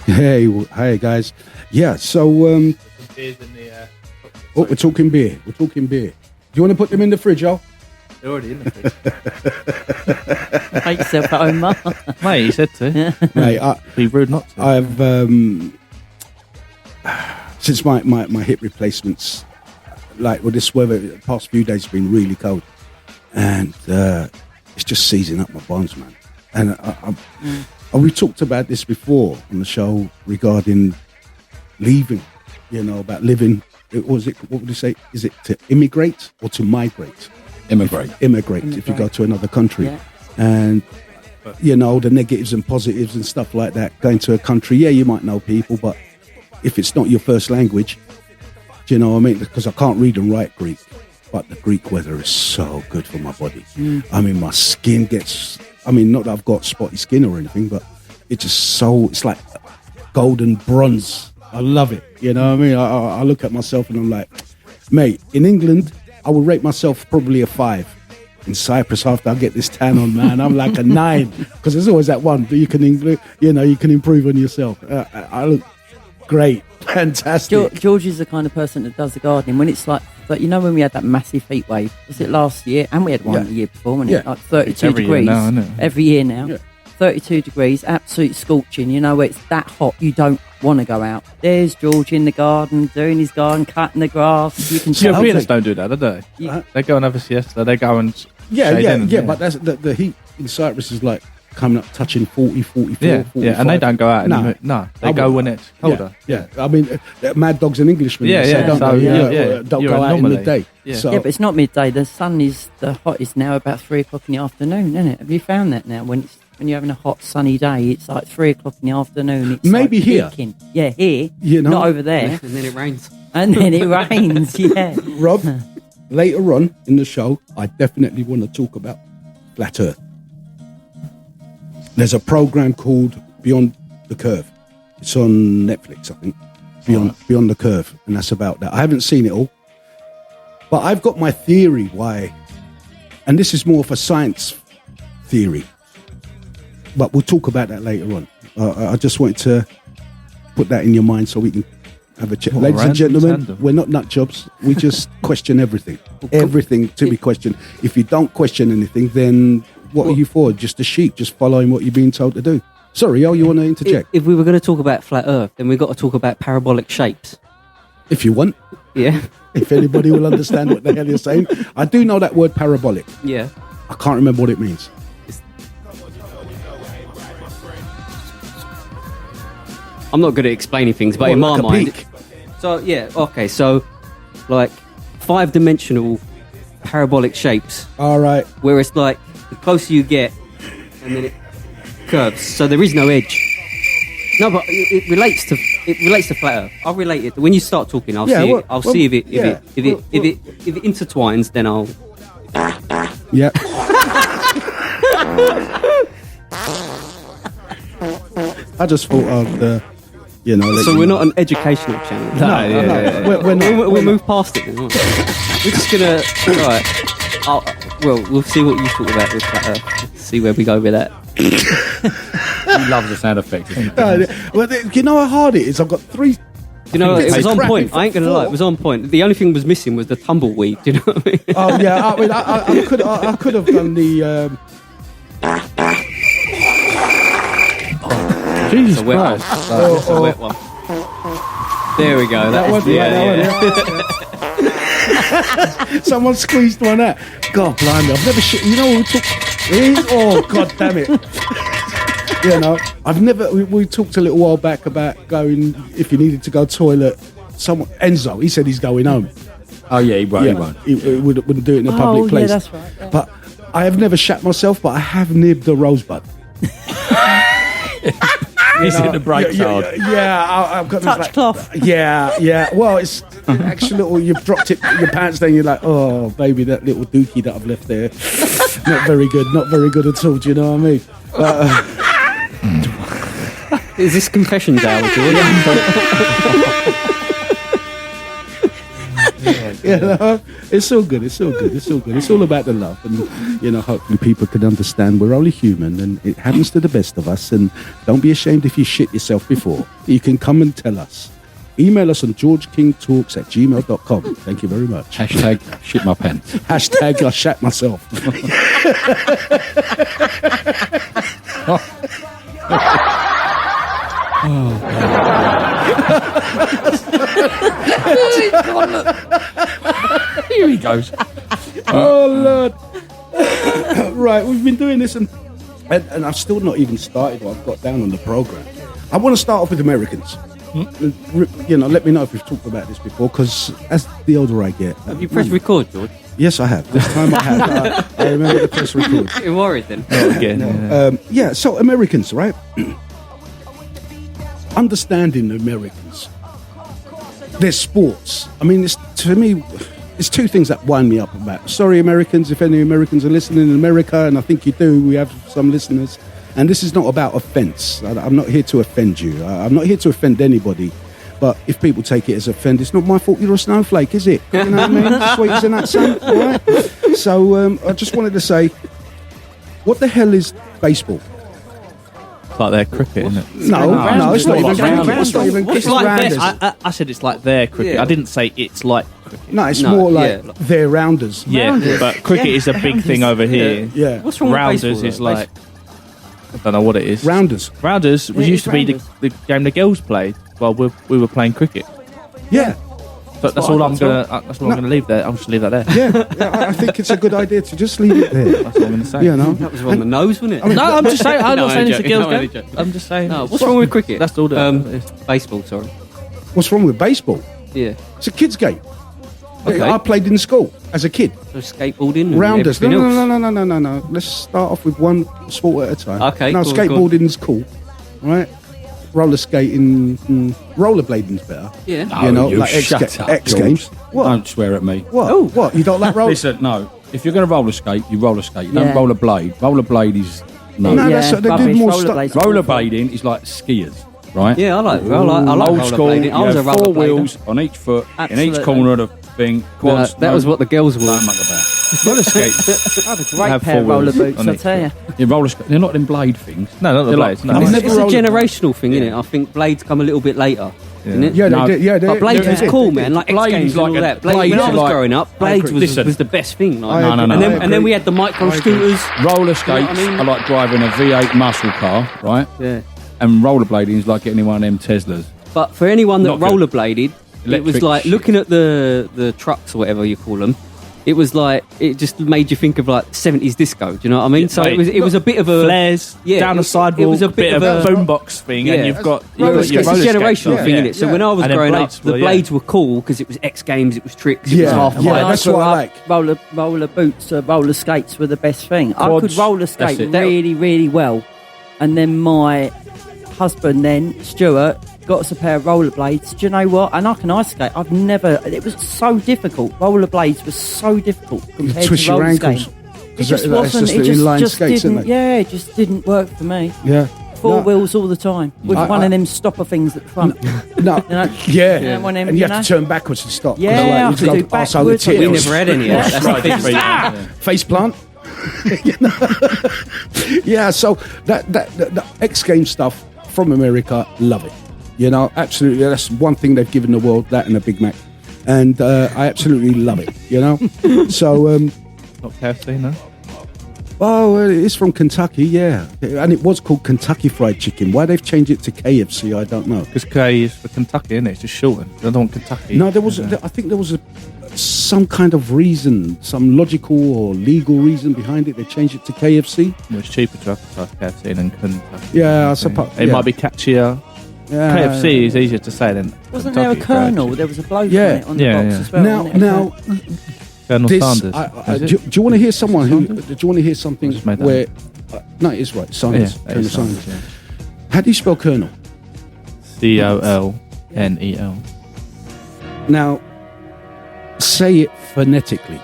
Hey guys. Yeah, so Beers in the, we're talking beer. Do you want to put them in the fridge, Al? they're already in the fridge. Make yourself at home, Mark. Mate, you said to. Mate, Be rude not to. I've since my hip replacements, this weather, the past few days has been really cold, and it's just seizing up my bones, man. And we talked about this before on the show regarding leaving, about living. What would you say? Is it to immigrate or to migrate? Immigrate. If you go to another country. Yeah. And, the negatives and positives and stuff like that. Going to a country, you might know people, but if it's not your first language, do you know what I mean? Because I can't read and write Greek, but the Greek weather is so good for my body. I mean, my skin gets... not that I've got spotty skin or anything, but it's like golden bronze. I love it. You know what I mean? I look at myself and I'm like, mate, in England, I would rate myself probably a 5. In Cyprus, after I get this tan on, man, I'm like a 9. Because there's always that one that you can improve on yourself. I look great. Fantastic. George is the kind of person that does the gardening. When it's like when we had that massive heat wave, was it last year? And we had one the year before, wasn't it? Like 32 degrees. Every year now. Yeah. 32 degrees, absolute scorching. Where it's that hot, you don't want to go out. There's George in the garden, doing his garden, cutting the grass. You can tell. Europeans don't do that, do they? Yeah. They go and have a siesta. They go and but that's the heat in Cyprus is like coming up touching 40, 44, 45. And they don't go out. They go when it's colder. Yeah. I mean, mad dogs and Englishmen. Don't go out in the day. Yeah. But it's not midday. The sun is the hottest now about 3 o'clock in the afternoon, isn't it? Have you found that now? When you're having a hot sunny day, it's like 3 o'clock in the afternoon. It's maybe here. Peaking. Yeah, here. Not over there. And then it rains. Yeah. Rob, later on in the show, I definitely want to talk about Flat Earth. There's a program called Beyond the Curve. It's on Netflix, I think. Beyond the Curve, and that's about that. I haven't seen it all, but I've got my theory why, and this is more of a science theory, but we'll talk about that later on. I just wanted to put that in your mind so we can have a chat. Ladies and gentlemen, we're not nut jobs. We just question everything. Everything to be questioned. If you don't question anything, then what are you for? Just a sheep, just following what you're being told to do. Sorry, you want to interject? If we were going to talk about flat Earth, then we've got to talk about parabolic shapes. If you want. Yeah. If anybody will understand what the hell you're saying. I do know that word parabolic. Yeah. I can't remember what it means. I'm not good at explaining things, but in my mind... So, like 5-dimensional parabolic shapes. All right. Where it's like, the closer you get, and then it curves. So there is no edge. No, but it relates to flat Earth. I'll relate it. When you start talking, I'll see if it intertwines, then I'll... Yeah. I just thought of so we're not an educational channel. No. We'll move past it then. We're just gonna we'll see what you thought about this flat Earth. See where we go with that. He loves the sound effects. Well, you know how hard it is. I've got 3. It was on point. I ain't gonna lie, it was on point. The only thing was missing was the tumbleweed. Do you know what I mean? Oh yeah, I could have done the. Jesus Christ. Christ. A wet one. There we go. That one. Someone squeezed one out. God blimey, I've never shit. We took. Oh God damn it. I've never. We talked a little while back about going if you needed to go toilet. Enzo, he said he's going home. Oh yeah, he won't. He wouldn't do it in a public place. Yeah, that's right. Yeah. But I have never shat myself, but I have nibbed a rosebud. He's hit the brakes hard. I've got touch cloth. Yeah. Well, it's actually you've dropped it your pants. Then you're like, oh baby, that little dookie that I've left there, not very good at all. Do you know what I mean? Is this confessions hour, George? It's all good. It's all good. It's all good. It's all about the love, and hopefully people can understand we're only human, and it happens to the best of us. And don't be ashamed if you shit yourself before. You can come and tell us. Email us on georgekingtalks@gmail.com. Thank you very much. Hashtag shit my pants. Hashtag I shat myself. Here he goes. Oh, Lord. Right, we've been doing this, and I've still not even started what I've got down on the programme. I want to start off with Americans. Let me know if we've talked about this before, because as the older I get... Have you pressed record, George? Yes, I have. This time I have. I remember the press record. You're worried then? So Americans, right? Understanding the Americans. Their sports. I mean, to me, it's two things that wind me up about. Sorry, Americans, if any Americans are listening in America, and I think you do, we have some listeners. And this is not about offence. I'm not here to offend you. I'm not here to offend anybody. But if people take it as offend, it's not my fault you're a snowflake, is it? You know what I mean? Sweet as in that son, all right? So I just wanted to say, what the hell is baseball? It's like their cricket, isn't it? No, it's not even rounders. It's not even It's like rounders. I said it's like their cricket. Yeah. I didn't say it's like cricket. No, it's more like their rounders. Yeah, but cricket is a big thing over here. Yeah. What's wrong Rounders with baseball, is like... I don't know what it is. Rounders. Rounders Yeah, used to be rounders. the game the girls played while we were playing cricket. Yeah. But that's all I'm gonna leave there. I'm just leave that there. Yeah, I think it's a good idea to just leave it there. That's what I'm gonna say. You know, That was on the nose, wasn't it? No, I'm just saying. I'm No, not saying I'm it's a joking. girls' No, I'm game. joking. I'm just saying. No, what's wrong with cricket? That's all that. Baseball, sorry. what's wrong with baseball? Yeah. It's a kids' game. Okay. I played in school as a kid. So skateboarding and Rounders. everything else. No. Let's start off with one sport at a time. Okay, No, cool, skateboarding's cool, right? Roller skating, rollerblading's better. Yeah. No, like shut up, X George. Games. What? Don't swear at me. What? Oh. What? You don't like roller? Listen, no. If you're going to roller skate, you roller skate. You Yeah. don't roller blade. Roller blade is no. No, that's they rubbish. did more Rollerblades. stuff. Rollerblading is like skiers, right? Yeah, I like Old school. rollerblading. You I was a have four rollerblader. wheels on each foot, in Absolutely. each corner of the thing. Quads, That was what the girls were. Don't muck about. Roller skates. I have a great Have pair of 4 roller wheels boots, on I each tell you. Yeah, roller skate. They're not them blade things. No, not the They're blades. like- No. I've never It's a roller- generational thing, isn't it? I think blades come a little bit later. Isn't it? Yeah, No. they did. Yeah, But Blades they was did. cool, man. Like X Blade Games is like and all a- that. Blade When I is was like- growing up, Blades Listen. was the best thing. Like, I agree. No. And then we had the micro scooters. Roller skates I mean? are like driving a V8 muscle car, right? Yeah. And rollerblading is like getting in one of them Teslas. But for anyone that Not good. rollerbladed, it was Electric like shit. looking at the trucks or whatever you call them. It was like it just made you think of like 70s disco. Do you know what I mean? So it was a bit of a flares down the sidewalk. It was a bit of of a a boombox thing, Yeah. and you've got Roller your skates. It's a roller generational skates on. thing, yeah. innit? So when I was And then growing up, blades the were, blades were cool because it was X Games, it was tricks, it was Yeah, half yeah, pipe. that's what I like. Roller boots, roller skates were the best thing. I Quads, could roller that's skate it. really, really well. And then my husband, then Stuart, got us a pair of rollerblades. Do you know what? And I can ice skate. It was so difficult. Rollerblades were so difficult compared Twist to your roller ankles. skating. It 'Cause just that's wasn't. just It the inline just skates, didn't. isn't it? Yeah, it just didn't work for me. Yeah. Four No, wheels all the time with I- one of them stopper things at the front. No. You know? Yeah. Yeah, one of them, And you you have to know? turn backwards to stop. 'cause Yeah, I you could do go backwards. arsehole the We tip. never had any of that. That's the thing. Face plant. Yeah, so that the X Games stuff from America, love it. You know, absolutely. That's one thing they've given the world, that and a Big Mac. And I absolutely love it, you know. So, Not KFC, no. it's from Kentucky, yeah. And it was called Kentucky Fried Chicken. Why they've changed it to KFC, I don't know. Because K is for Kentucky, isn't it? It's just shortened. They don't want Kentucky. No, I think there was some kind of reason, some logical or legal reason behind it. They changed it to KFC. Well, it's cheaper to advertise KFC than Kentucky. Yeah, I suppose. It might be catchier. Yeah. KFC is easier to say than Wasn't Kentucky there a Fried Colonel? Chicken. There was a bloke Yeah. on it on the Yeah, box yeah. as well. Now, wasn't there? Colonel this, Sanders. do Is you it? want to hear someone who? Do you want to hear something Just made that where? No, it's right. Sanders. Yeah, Colonel it's Sanders, Sanders. How do you spell Colonel? Colnel. Now, say it phonetically.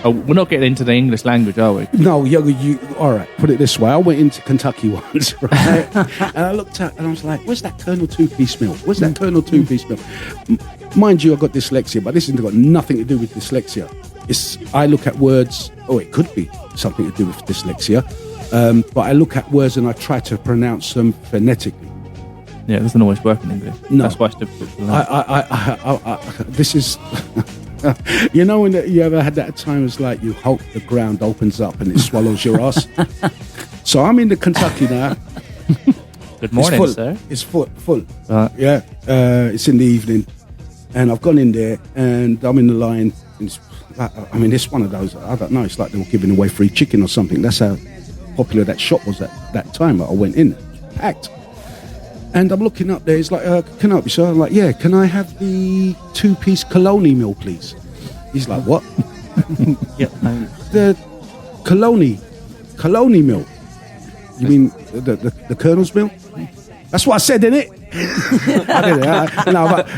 Oh, we're not getting into the English language, are we? No, you. All right, put it this way. I went into Kentucky once, right? And I looked at and I was like, "Where's that Colonel two-piece meal? Where's that Colonel two-piece meal?" Mind you, I got dyslexia, but this has got nothing to do with dyslexia. I look at words. Oh, it could be something to do with dyslexia, but I look at words and I try to pronounce them phonetically. Yeah, it doesn't always work in English. No. That's why it's difficult to learn. This is. You know when you ever had that time? It's like you hope the ground opens up and it swallows your ass. So I'm in the Kentucky now. Good morning, it's sir. It's full. Yeah, it's in the evening, and I've gone in there and I'm in the line. It's one of those. I don't know. It's like they were giving away free chicken or something. That's how popular that shop was at that time. I went in, packed. And I'm looking up there. It's like, can I help you, sir? I'm like, yeah. Can I have the two-piece Coloni meal, please? He's like, what? The Coloni meal. You mean the Colonel's meal? That's what I said, innit? I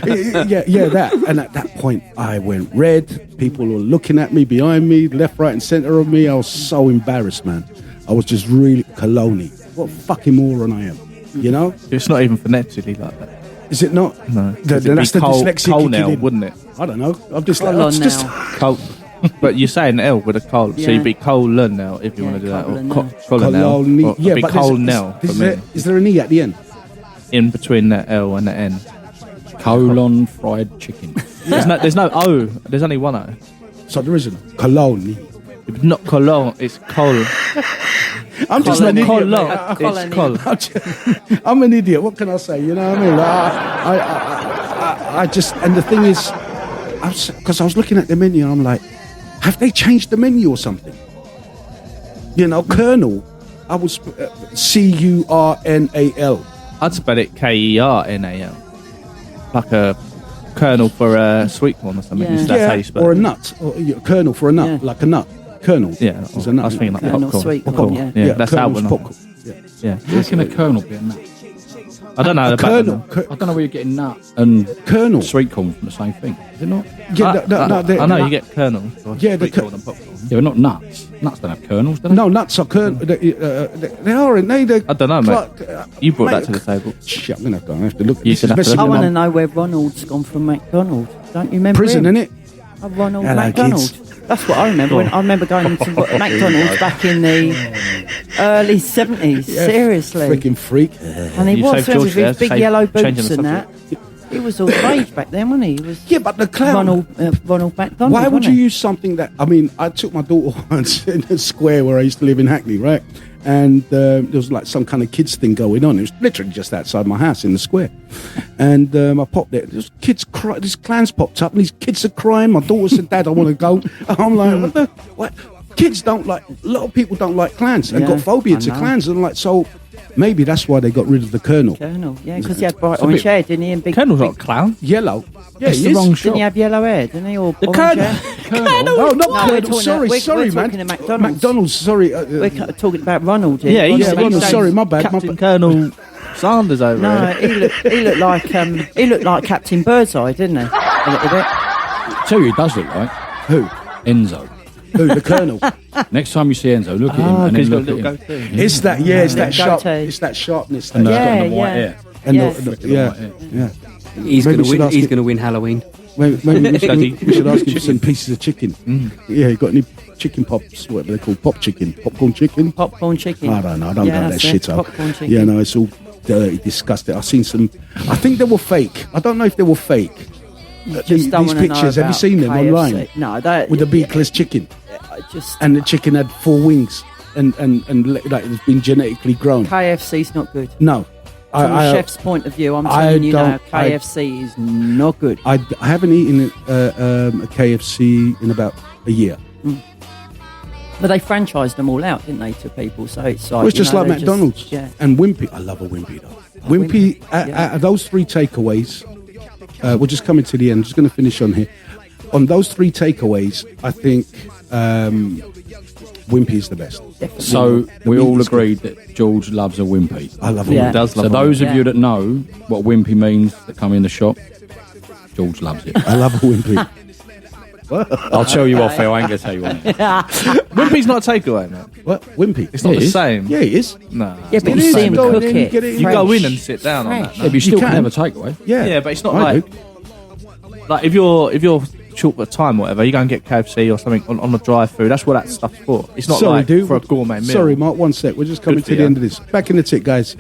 did it. Yeah, that. And at that point, I went red. People were looking at me, behind me, left, right, and centre of me. I was so embarrassed, man. I was just really Coloni. What a fucking moron I am. You know, it's not even phonetically like that. Is it not? No. That's the dyslexia. Colonel, wouldn't it? I don't know. I'm just Col. But you're saying L with a col, so you'd be colon now if you want to do that, or colonel. Yeah, be but colonel for me. Is there an E at the end? In between the L and the N. Colon fried chicken. There's no O. There's only one O. So there isn't. Coloni. It's not colon. It's col. I'm just an idiot. It's col. I'm an idiot. What can I say? You know what I mean? I just, and the thing is, because I was looking at the menu and I'm like, have they changed the menu or something? You know, Colonel, I was Curnal. I'd spell it Kernal. Like a kernel for a sweet corn or something. Yeah. That's how you spell or a it. nut. Or a kernel for a nut, like a nut. Kernel. Yeah, is a nut. I was thinking like Kernel, popcorn. sweet Popcorn. corn, Yeah, that's how one. Popcorn. Yeah. How can a kernel be a nut? I don't know. Kernel. I don't know where you're getting nut and Kernel. sweet corn from the same thing. Is it not? Yeah, I know you get kernel. Yeah, sweet corn and popcorn. Yeah, but not nuts. Nuts don't have kernels, do they? No, nuts are kernel. They aren't they? I don't know, mate. You brought that to the table. Shit, I'm going to have to look. You should have to look. I want to know where Ronald's gone from McDonald's. Don't you remember Prison, him? innit? Ronald Hello, McDonald. kids. That's what I remember. I remember going to McDonald's back in the early 70s. Seriously. Freaking freak. And he You was saved George with his there, big yellow changing boots the and that. He was all rage back then, wasn't he? He was Yeah, but the clown. Ronald McDonald. Why would you wasn't he? use something that? I mean, I took my daughter once in a square where I used to live in Hackney, right? And there was like some kind of kids thing going on. It was literally just outside my house in the square. And I popped there. There's kids cry. These clans popped up, and these kids are crying. My daughter said, "Dad, I want to go." I'm like, what? Kids don't like. A lot of people don't like clans and got phobia to clans. And like, so maybe that's why they got rid of the Colonel. Colonel, yeah, because he had bright orange hair, didn't he? And big. Colonel's not a clown. Yellow. Yeah, It's the wrong Didn't shop. he have yellow hair? Didn't he? Or The orange Colonel. hair? No, not we're Colonel. talking Sorry, we're man. talking to McDonald's. McDonald's. Sorry. We're talking about Ronald here. Yeah, he's Ronald. Sorry, my bad. Captain Colonel Sanders over No, here. he looked like Captain Birdseye, didn't he? A little bit. Tell you, he does look like Who? Enzo. Who? The Colonel. Next time you see Enzo, look at him and then Because he's got a look little at him. goatee. It's that. Yeah, it's that sharp. goatee. It's that sharpness. And That he's got Yeah, the white yeah. hair. and Yes. yeah. He's Maybe going we to should win. ask He's him. going to win Halloween. Maybe we should ask him for some pieces of chicken. Yeah, you got any chicken pops? Whatever they call pop chicken, popcorn chicken. Popcorn chicken. I don't know. I don't know that that's shit it, up. popcorn chicken. Yeah, no, it's all dirty, disgusting. I've seen some. I think they were fake. I don't know if they were fake. Just don't These wanna know pictures, have you about seen them KFC. online? No, that With the beakless chicken, just and the chicken had 4 wings, and like it's been genetically grown. KFC's not good. No, From a chef's point of view, I'm telling you now, KFC is not good. I haven't eaten a KFC in about a year. But they franchised them all out, didn't they, to people? So it's like Well, it's just like they're McDonald's and Wimpy. I love a Wimpy though. Wimpy, out of those 3 takeaways, we're just coming to the end. Just going to finish on here. On those 3 takeaways, I think Wimpy is the best. Definitely. So The we meat all is agreed that George loves a wimpy. I love a Yeah. Wimpy. Does love So those of Yeah. you that know what wimpy means that come in the shop, George loves it. I love a Wimpy. I'll tell you off air. I ain't gonna tell you on it. Wimpy's not a takeaway, man. What? Wimpy? It's not the same. Yeah, it is. No. Yeah, but It you is. see him Go in cook and it. get it in. You go fresh. in and sit down on that. Fresh. No? Yeah, but you still can. can have a takeaway. Yeah. Yeah, but it's not I like do. like if you're short for time or whatever, you go and get KFC or something on the drive-through. That's what that stuff's for. It's not Sorry, like dude. for a gourmet meal. Sorry, Mark. 1 sec. We're just coming Good for to the you. end of this. Back in the tick, guys.